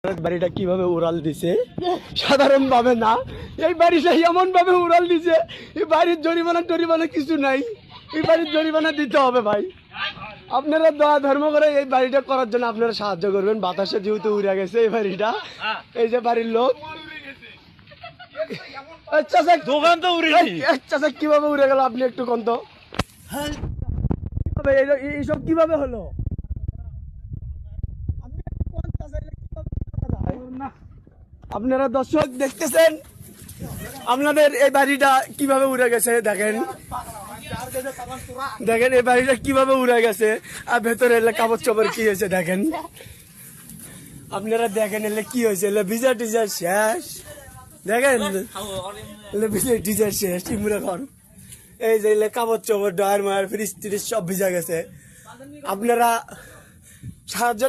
বাড়িটা কিভাবে উড়াল দিছে সাধারণ ভাবে না, এই বাড়িটা এমন ভাবে উড়াল দিছে এই বাড়ির জরিমানা কিছু নাই, এই বাড়ির জরিমানা দিতে হবে ভাই। আপনারা দোয়া ধর্ম করে এই বাড়িটা করার জন্য আপনারা সাহায্য করবেন। বাতাসে যেহেতু উড়ে গেছে এই বাড়িটা, এই যে বাড়ির লোক দোকান তো উড়ে চাচা কিভাবে উড়ে গেল আপনি একটু কোন তো এইসব কিভাবে হলো? আপনারা দর্শক দেখতেছেন আপনাদের এই বাড়িটা কিভাবে উড়ে গেছে, দেখেন দেখেন এই বাড়িটা কিভাবে উড়ে গেছে। আর ভেতরে এলে কাপড় চোপড় কি হয়েছে দেখেন, আপনারা দেখেন এলে কি হয়েছে, এলে ভিজা টিজা শেষ, দেখেন এলে ভিজা টিজা শেষ ইমুরে ঘর। এই যে এলে কাপড় চোপড় ডয়ার মার ফ্রিজ টিরিজ সব ভিজা গেছে। আপনারা সাহায্য